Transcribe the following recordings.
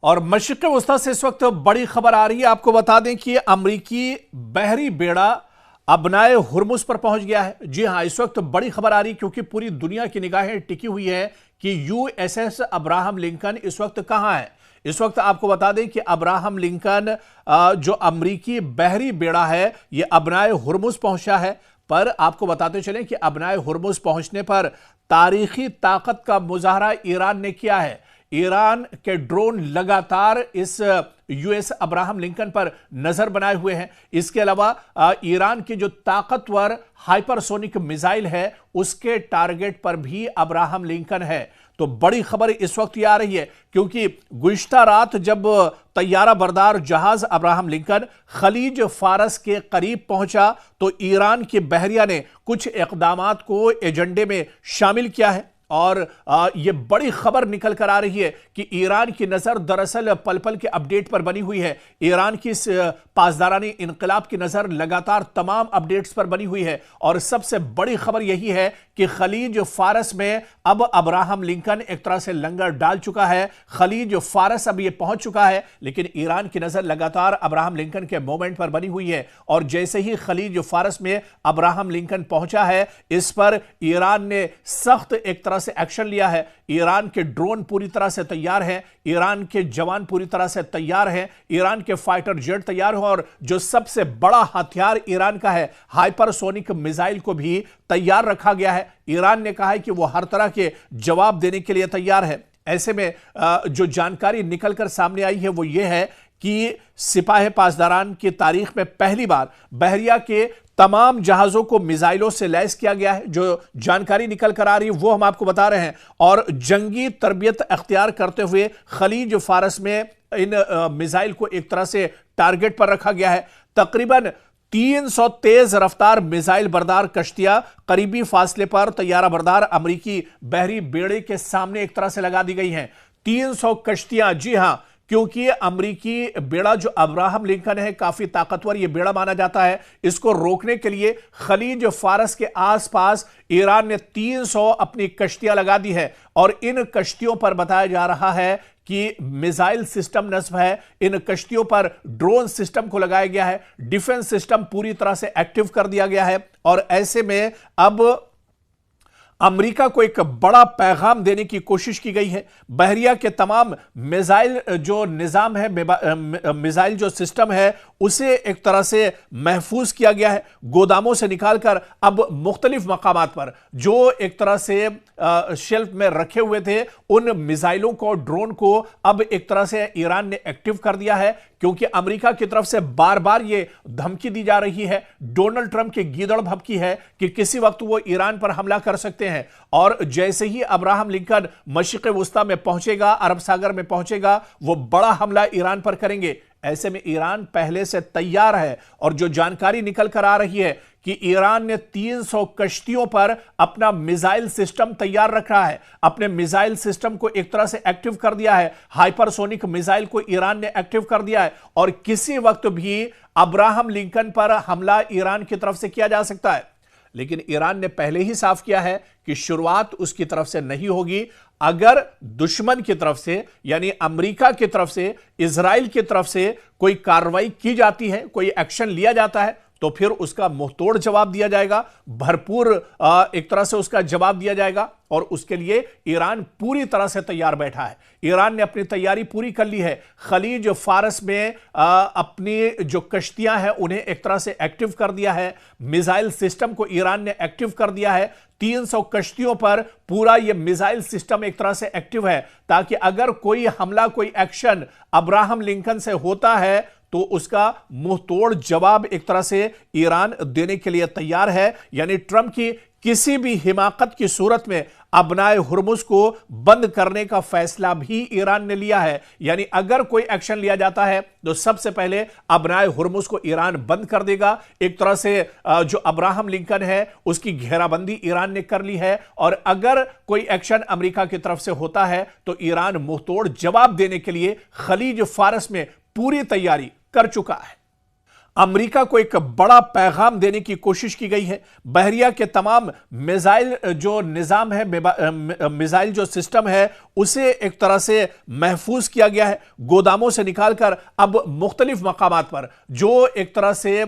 और मशरिक़ वस्ता से इस वक्त बड़ी खबर आ रही है। आपको बता दें कि अमरीकी बहरी बेड़ा अबनाए हुर्मुज़ पर पहुंच गया है। जी हां, इस वक्त बड़ी खबर आ रही है क्योंकि पूरी दुनिया की निगाहें टिकी हुई है कि यूएसएस अब्राहम लिंकन इस वक्त कहां है। इस वक्त आपको बता दें कि अब्राहम लिंकन जो अमरीकी बहरी बेड़ा है यह अबनाए हुर्मुज़ पहुंचा है। पर आपको बताते चलें कि अबनाए हुर्मुज़ पहुंचने पर तारीखी ताकत का मुजाहरा ईरान ने किया है। ईरान के ड्रोन लगातार इस यूएस अब्राहम लिंकन पर नजर बनाए हुए हैं। इसके अलावा ईरान की जो ताकतवर हाइपरसोनिक मिसाइल है उसके टारगेट पर भी अब्राहम लिंकन है। तो बड़ी खबर इस वक्त ये आ रही है क्योंकि गुज़िश्ता रात जब तैयारा बरदार जहाज अब्राहम लिंकन खलीज फारस के करीब पहुंचा तो ईरान की बहरिया ने कुछ इक़दामात को एजेंडे में शामिल किया है। और यह बड़ी खबर निकल कर आ रही है कि ईरान की नजर दरअसल पल पल के अपडेट पर बनी हुई है। ईरान की इस पासदारानी इनकलाब की नजर लगातार तमाम अपडेट्स पर बनी हुई है। और सबसे बड़ी खबर यही है कि खलीज फारस में अब अब्राहम लिंकन एक तरह से लंगर डाल चुका है। खलीज फारस अब यह पहुंच चुका है, लेकिन ईरान की नजर लगातार अब्राहम लिंकन के मोमेंट पर बनी हुई है। और जैसे ही खलीज फारस में अब्राहम लिंकन पहुंचा है, इस पर ईरान ने सख्त एक तरह से एक्शन लिया है। ईरान के ड्रोन पूरी तरह से तैयार हैं, ईरान के जवान पूरी तरह से तैयार हैं, ईरान के फाइटर जेट तैयार हैं और जो सबसे बड़ा हथियार ईरान का है हाइपरसोनिक मिसाइल को भी तैयार रखा गया है। ईरान ने कहा है कि वह हर तरह के जवाब देने के लिए तैयार है। ऐसे में जो जानकारी निकलकर सामने आई है वो ये है कि सिपाही पासदारान की तारीख में पहली बार बहरिया के तमाम जहाजों को मिसाइलों से लैस किया गया है। जो जानकारी निकल कर आ रही है वो हम आपको बता रहे हैं। और जंगी तरबियत अख्तियार करते हुए खलीज फारस में इन मिसाइल को एक तरह से टारगेट पर रखा गया है। तकरीबन 300 तेज रफ्तार मिसाइल बरदार कश्तियां करीबी फासले पर तैयारा बरदार अमरीकी बहरी बेड़े के सामने एक तरह से लगा दी गई हैं। 300 कश्तियां, जी हां, क्योंकि अमरीकी बेड़ा जो अब्राहम लिंकन है काफी ताकतवर यह बेड़ा माना जाता है। इसको रोकने के लिए खलीज फारस के आसपास ईरान ने 300 अपनी कश्तियां लगा दी है। और इन कश्तियों पर बताया जा रहा है कि मिसाइल सिस्टम नस्ब है। इन कश्तियों पर ड्रोन सिस्टम को लगाया गया है। डिफेंस सिस्टम पूरी तरह से एक्टिव कर दिया गया है। और ऐसे में अब अमेरिका को एक बड़ा पैगाम देने की कोशिश की गई है। बहरिया के तमाम मिसाइल जो निजाम है, मिसाइल जो सिस्टम है, उसे एक तरह से महफूज किया गया है। गोदामों से निकालकर अब मुख्तलिफ मकामात पर जो एक तरह से शेल्फ में रखे हुए थे उन मिसाइलों को, ड्रोन को अब एक तरह से ईरान ने एक्टिव कर दिया है। क्योंकि अमेरिका की तरफ से बार बार यह धमकी दी जा रही है, डोनाल्ड ट्रंप की गीदड़ भभकी है कि किसी वक्त वो ईरान पर हमला कर सकते हैं। और जैसे ही अब्राहम लिंकन मशरिक़ वस्ता में पहुंचेगा, अरब सागर में पहुंचेगा, वो बड़ा हमला ईरान पर करेंगे। ऐसे में ईरान पहले से तैयार है। और जो जानकारी निकल कर आ रही है कि ईरान ने 300 कश्तियों पर अपना मिसाइल सिस्टम तैयार रखा है, अपने मिसाइल सिस्टम को एक तरह से एक्टिव कर दिया है। हाइपरसोनिक मिसाइल को ईरान ने एक्टिव कर दिया है और किसी वक्त भी अब्राहम लिंकन पर हमला ईरान की तरफ से किया जा सकता है। लेकिन ईरान ने पहले ही साफ किया है कि शुरुआत उसकी तरफ से नहीं होगी। अगर दुश्मन की तरफ से यानी अमेरिका की तरफ से, इजराइल की तरफ से कोई कार्रवाई की जाती है, कोई एक्शन लिया जाता है, तो फिर उसका मुंहतोड़ जवाब दिया जाएगा, भरपूर एक तरह से उसका जवाब दिया जाएगा। और उसके लिए ईरान पूरी तरह से तैयार बैठा है। ईरान ने अपनी तैयारी पूरी कर ली है। खलीज फारस में अपनी जो कश्तियां हैं उन्हें एक तरह से एक्टिव कर दिया है। मिसाइल सिस्टम को ईरान ने एक्टिव कर दिया है। 300 कश्तियों पर पूरा यह मिसाइल सिस्टम एक तरह से एक्टिव है ताकि अगर कोई हमला, कोई एक्शन अब्राहम लिंकन से होता है तो उसका मुंहतोड़ जवाब एक तरह से ईरान देने के लिए तैयार है। यानी ट्रंप की किसी भी हिमाकत की सूरत में अबनाए हुर्मुज़ को बंद करने का फैसला भी ईरान ने लिया है। यानी अगर कोई एक्शन लिया जाता है तो सबसे पहले अबनाए हुर्मुज़ को ईरान बंद कर देगा। एक तरह से जो अब्राहम लिंकन है उसकी घेराबंदी ईरान ने कर ली है। और अगर कोई एक्शन अमेरिका की तरफ से होता है तो ईरान मुंहतोड़ जवाब देने के लिए खलीज फारस में पूरी तैयारी कर चुका है। अमेरिका को एक बड़ा पैगाम देने की कोशिश की गई है। बहरिया के तमाम मिसाइल जो निजाम है, मिसाइल जो सिस्टम है, उसे एक तरह से महफूज किया गया है। गोदामों से निकालकर अब मुख्तलिफ मकामात पर जो एक तरह से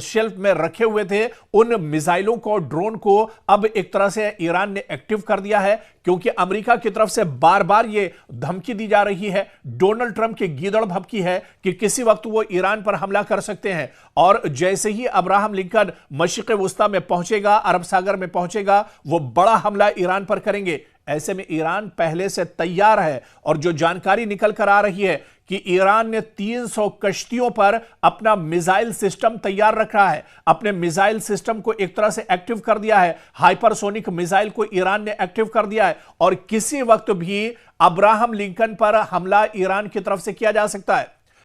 शेल्फ में रखे हुए थे, उन मिसाइलों को, ड्रोन को अब एक तरह से ईरान ने एक्टिव कर दिया है, क्योंकि अमेरिका की तरफ से बार बार यह धमकी दी जा रही है, डोनाल्ड ट्रंप की गीदड़ भभकी है कि किसी वक्त वो ईरान पर हमला कर सकते हैं। और जैसे ही अब्राहम लिंकन मशरिक़ वुस्ता में पहुंचेगा, अरब सागर में पहुंचेगा, वो बड़ा हमला ईरान पर करेंगे। ऐसे में ईरान पहले से तैयार है, और जो जानकारी निकल कर आ रही है कि ईरान ने 300 कश्तियों पर अपना मिसाइल सिस्टम तैयार रखा है, अपने मिसाइल सिस्टम को एक तरह से एक्टिव कर दिया है। हाइपरसोनिक मिसाइल को ईरान ने एक्टिव कर दिया है, और किसी वक्त भी अब्राहम लिंकन पर हमला ईरान की तरफ से किया जा सकता है।